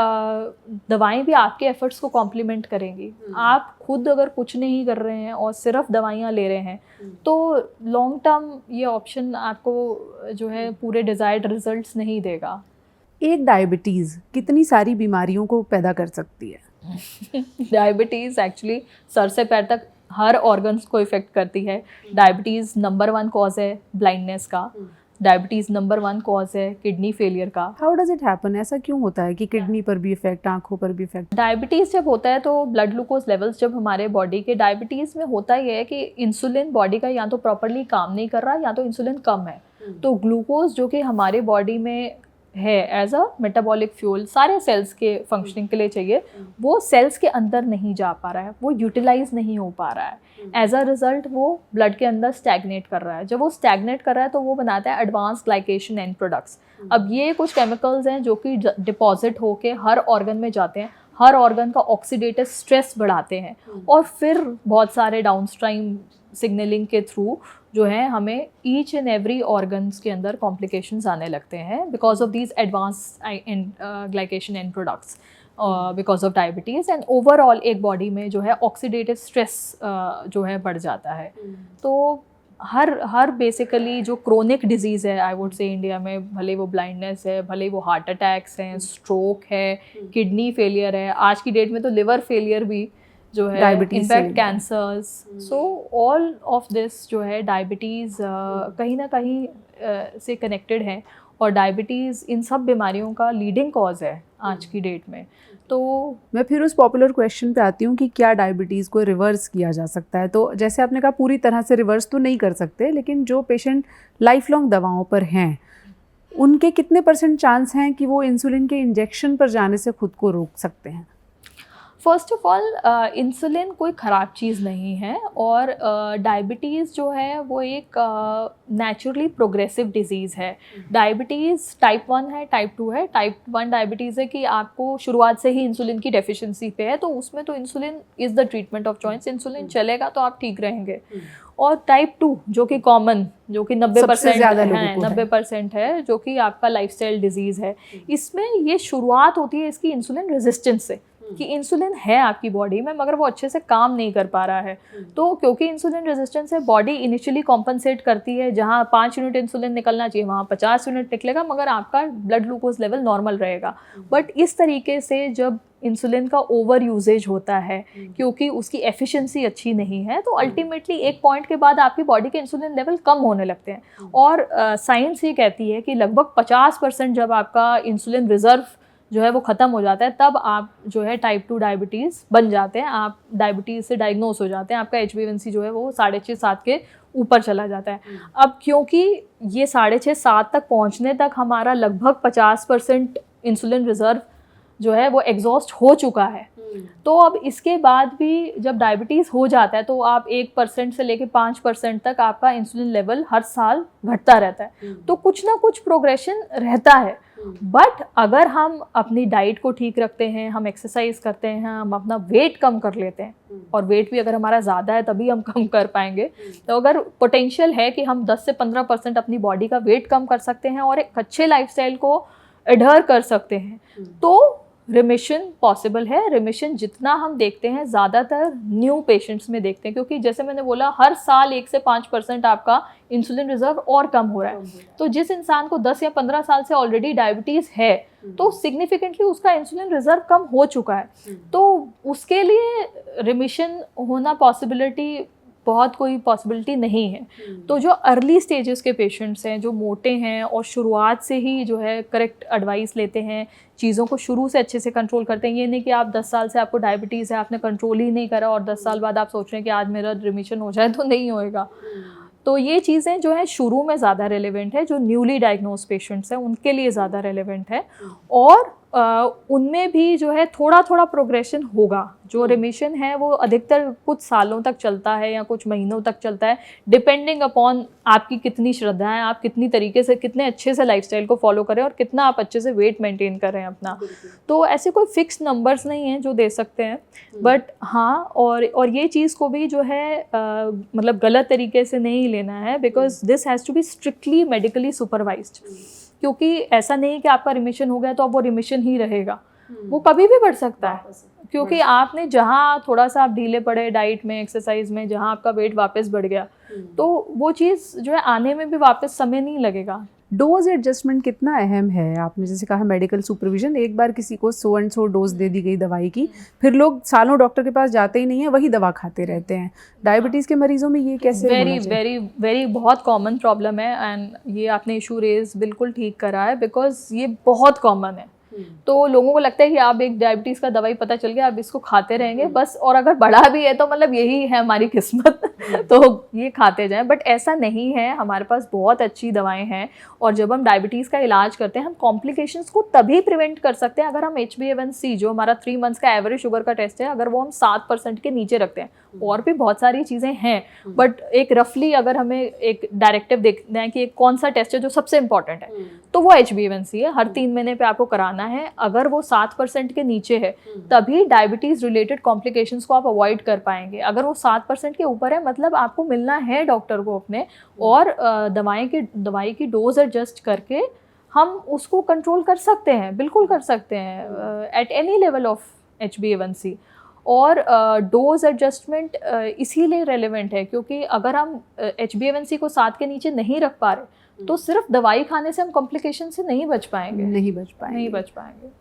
दवाएं भी आपके एफर्ट्स को कॉम्प्लीमेंट करेंगी। आप खुद अगर कुछ नहीं कर रहे हैं और सिर्फ दवाइयाँ ले रहे हैं तो लॉन्ग टर्म ये ऑप्शन आपको जो है पूरे डिज़ायर्ड रिजल्ट्स नहीं देगा। एक डायबिटीज़ कितनी सारी बीमारियों को पैदा कर सकती है? डायबिटीज़ एक्चुअली सर से पैर तक हर ऑर्गन्स को इफ़ेक्ट करती है। डायबिटीज़ नंबर 1 कॉज है ब्लाइंडनेस का, डायबिटीज़ नंबर 1 कॉज है किडनी फेलियर का। How does it happen? ऐसा क्यों होता है कि किडनी पर भी इफेक्ट, आंखों पर भी इफेक्ट? डायबिटीज़ जब होता है तो ब्लड ग्लूकोज लेवल्स जब हमारे बॉडी के, डायबिटीज़ में होता ही है कि इंसुलिन बॉडी का या तो प्रॉपरली काम नहीं कर रहा या तो इंसुलिन कम है। तो ग्लूकोज जो कि हमारे बॉडी में है एज अ मेटाबॉलिक फ्यूल, सारे सेल्स के फंक्शनिंग के लिए चाहिए, वो सेल्स के अंदर नहीं जा पा रहा है, वो यूटिलाइज नहीं हो पा रहा है। एज अ रिजल्ट वो ब्लड के अंदर स्टैग्नेट कर रहा है। जब वो स्टैग्नेट कर रहा है तो वो बनाता है एडवांस ग्लाइकेशन एंड प्रोडक्ट्स। अब ये कुछ केमिकल्स हैं जो कि डिपॉजिट होके हर ऑर्गन में जाते हैं, हर ऑर्गन का ऑक्सीडेटिव स्ट्रेस बढ़ाते हैं, और फिर बहुत सारे डाउनस्ट्रीम सिग्नलिंग के थ्रू जो है हमें ईच एंड एवरी ऑर्गन्स के अंदर कॉम्प्लिकेशंस आने लगते हैं because of these advance glycation end products, because of diabetes, and overall एक बॉडी में जो है ऑक्सीडेटिव स्ट्रेस जो है बढ़ जाता है। तो हर बेसिकली जो क्रोनिक डिजीज़ है आई वुड से इंडिया में, भले वो ब्लाइंडनेस है, भले वो हार्ट अटैक्स हैं, स्ट्रोक है, किडनी फेलियर है, आज की डेट में तो लिवर फेलियर भी जो है, in fact cancers, so all of this जो है डायबिटीज़ कहीं ना कहीं से कनेक्टेड है, और डायबिटीज़ इन सब बीमारियों का लीडिंग कॉज है आज की डेट में। तो मैं फिर उस पॉपुलर क्वेश्चन पे आती हूँ कि क्या डायबिटीज़ को रिवर्स किया जा सकता है। तो जैसे आपने कहा पूरी तरह से रिवर्स तो नहीं कर सकते, लेकिन जो पेशेंट लाइफ लॉन्ग दवाओं पर हैं उनके कितने % चांस हैं कि वो इंसुलिन के इंजेक्शन पर जाने से खुद को रोक सकते हैं? फर्स्ट ऑफ ऑल इंसुलिन कोई ख़राब चीज़ नहीं है, और डायबिटीज़ जो है वो एक नेचुरली प्रोग्रेसिव डिज़ीज़ है। डायबिटीज़ टाइप 1 है, टाइप 2 है। टाइप 1 डायबिटीज़ है कि आपको शुरुआत से ही इंसुलिन की डेफिशिएंसी पे है, तो उसमें तो insulin is the treatment of choice, insulin चलेगा तो आप ठीक रहेंगे। और टाइप 2 जो कि कॉमन, जो कि 90% है, 90% है, जो कि आपका लाइफस्टाइल डिजीज़ है, इसमें ये शुरुआत होती है इसकी इंसुलिन रेजिस्टेंस से, कि इंसुलिन है आपकी बॉडी में मगर वो अच्छे से काम नहीं कर पा रहा है। तो क्योंकि इंसुलिन रेजिस्टेंस है, बॉडी इनिशियली कॉम्पनसेट करती है, जहाँ 5 यूनिट इंसुलिन निकलना चाहिए वहाँ 50 यूनिट निकलेगा, मगर आपका ब्लड ग्लूकोज लेवल नॉर्मल रहेगा। बट इस तरीके से जब इंसुलिन का ओवर यूजेज होता है, क्योंकि उसकी एफिशिएंसी अच्छी नहीं है, तो अल्टीमेटली एक पॉइंट के बाद आपकी बॉडी के इंसुलिन लेवल कम होने लगते हैं। और साइंस ये कहती है कि लगभग 50% जब आपका इंसुलिन रिजर्व जो है वो ख़त्म हो जाता है, तब आप जो है टाइप 2 डायबिटीज़ बन जाते हैं, आप डायबिटीज़ से डायग्नोस हो जाते हैं, आपका HbA1c जो है वो 6.5-7 के ऊपर चला जाता है। अब क्योंकि ये 6.5-7 तक पहुंचने तक हमारा लगभग 50% इंसुलिन रिजर्व जो है वो एग्जॉस्ट हो चुका है, तो अब इसके बाद भी जब डायबिटीज़ हो जाता है तो आप 1% से लेकर 5% तक आपका इंसुलिन लेवल हर साल घटता रहता है। तो कुछ ना कुछ प्रोग्रेशन रहता है। बट अगर हम अपनी डाइट को ठीक रखते हैं, हम एक्सरसाइज करते हैं, हम अपना वेट कम कर लेते हैं, और वेट भी अगर हमारा ज़्यादा है तभी हम कम कर पाएंगे, तो अगर पोटेंशियल है कि हम 10 से 15% अपनी बॉडी का वेट कम कर सकते हैं और एक अच्छे लाइफस्टाइल को एडहर कर सकते हैं, तो रिमिशन पॉसिबल है। रिमिशन जितना हम देखते हैं ज़्यादातर न्यू पेशेंट्स में देखते हैं, क्योंकि जैसे मैंने बोला हर साल 1 से 5% आपका इंसुलिन रिजर्व और कम हो रहा है। तो जिस इंसान को 10 या 15 साल से ऑलरेडी डायबिटीज़ है, तो सिग्निफिकेंटली उसका इंसुलिन रिजर्व कम हो चुका है, तो उसके लिए रिमिशन होना बहुत कोई पॉसिबिलिटी नहीं है। तो जो अर्ली स्टेजेस के पेशेंट्स हैं, जो मोटे हैं और शुरुआत से ही जो है करेक्ट एडवाइस लेते हैं, चीज़ों को शुरू से अच्छे से कंट्रोल करते हैं, ये नहीं कि आप 10 साल से आपको डायबिटीज़ है, आपने कंट्रोल ही नहीं करा और 10 साल बाद आप सोच रहे हैं कि आज मेरा रिमिशन हो जाए, तो नहीं होएगा। तो ये चीज़ें जो है शुरू में ज़्यादा रेलेवेंट है, जो न्यूली डायग्नोज पेशेंट्स हैं उनके लिए ज़्यादा रेलेवेंट है, और उनमें भी जो है थोड़ा थोड़ा प्रोग्रेशन होगा। जो रिमिशन है वो अधिकतर कुछ सालों तक चलता है या कुछ महीनों तक चलता है, डिपेंडिंग अपॉन आपकी कितनी श्रद्धा है, आप कितनी तरीके से, कितने अच्छे से लाइफस्टाइल को फॉलो करें और कितना आप अच्छे से वेट मेंटेन करें अपना। तो ऐसे कोई फिक्स नंबर्स नहीं हैं जो दे सकते हैं, बट हाँ, और ये चीज़ को भी जो है मतलब गलत तरीके से नहीं लेना है, because this has to be strictly medically supervised. क्योंकि ऐसा नहीं कि आपका रिमिशन हो गया तो अब वो रिमिशन ही रहेगा, वो कभी भी बढ़ सकता है, क्योंकि आपने जहाँ थोड़ा सा आप ढीले पड़े डाइट में, एक्सरसाइज में, जहाँ आपका वेट वापस बढ़ गया, तो वो चीज़ जो है आने में भी वापस समय नहीं लगेगा। डोज एडजस्टमेंट कितना अहम है? आपने जैसे कहा मेडिकल सुपरविजन, एक बार किसी को 100 and 100 डोज दे दी गई दवाई की, फिर लोग सालों डॉक्टर के पास जाते ही नहीं है, वही दवा खाते रहते हैं। डायबिटीज़ के मरीजों में ये कैसे? वेरी बहुत कॉमन प्रॉब्लम है, एंड ये आपने इशू रेज बिल्कुल ठीक करा है, बिकॉज ये बहुत कॉमन है। तो लोगों को लगता है कि आप एक डायबिटीज़ का दवाई पता चल गया, आप इसको खाते रहेंगे बस, और अगर बढ़ा भी है तो मतलब यही है हमारी किस्मत तो ये खाते जाएं, बट ऐसा नहीं है, हमारे पास बहुत अच्छी दवाएं हैं। और जब हम डायबिटीज़ का इलाज करते हैं, हम कॉम्प्लिकेशंस को तभी प्रिवेंट कर सकते हैं अगर हम HbA1c, जो हमारा 3 मंथ्स का एवरेज शुगर का टेस्ट है, अगर वो हम 7% के नीचे रखते हैं। और भी बहुत सारी चीज़ें हैं, बट एक रफली अगर हमें एक डायरेक्टिव देखना है कि कौन सा टेस्ट है जो सबसे इंपॉर्टेंट है, तो वो HbA1c है। हर 3 महीने पे आपको कराना है। अगर वो 7% के नीचे है, तभी डायबिटीज़ रिलेटेड कॉम्प्लिकेशंस को आप अवॉइड कर पाएंगे। अगर वो 7% के ऊपर है, मतलब आपको मिलना है डॉक्टर को अपने, और दवाई की डोज एडजस्ट करके हम उसको कंट्रोल कर सकते हैं, बिल्कुल कर सकते हैं, at any level of HbA1c। और डोज एडजस्टमेंट इसीलिए रेलेवेंट है क्योंकि अगर हम HbA1c को 7 के नीचे नहीं रख पा रहे, तो सिर्फ दवाई खाने से हम कॉम्प्लिकेशन से नहीं बच पाएंगे।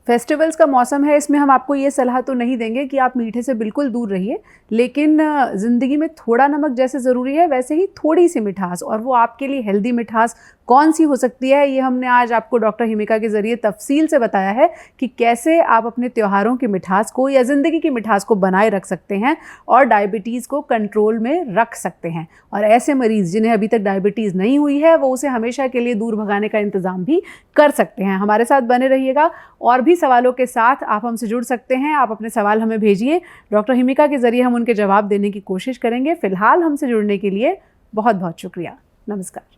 फेस्टिवल्स का मौसम है, इसमें हम आपको ये सलाह तो नहीं देंगे कि आप मीठे से बिल्कुल दूर रहिए, लेकिन ज़िंदगी में थोड़ा नमक जैसे ज़रूरी है, वैसे ही थोड़ी सी मिठास, और वो आपके लिए हेल्दी मिठास कौन सी हो सकती है, ये हमने आज आपको डॉक्टर हिमिका के ज़रिए तफसील से बताया है कि कैसे आप अपने त्योहारों की मिठास को या ज़िंदगी की मिठास को बनाए रख सकते हैं और डायबिटीज़ को कंट्रोल में रख सकते हैं। और ऐसे मरीज़ जिन्हें अभी तक डायबिटीज़ नहीं हुई है, वो उसे हमेशा के लिए दूर भगाने का इंतज़ाम भी कर सकते हैं। हमारे साथ बने रहिएगा, और भी सवालों के साथ आप हमसे जुड़ सकते हैं। आप अपने सवाल हमें भेजिए, डॉक्टर हिमिका के ज़रिए हम उनके जवाब देने की कोशिश करेंगे। फ़िलहाल हमसे जुड़ने के लिए बहुत बहुत शुक्रिया। नमस्कार।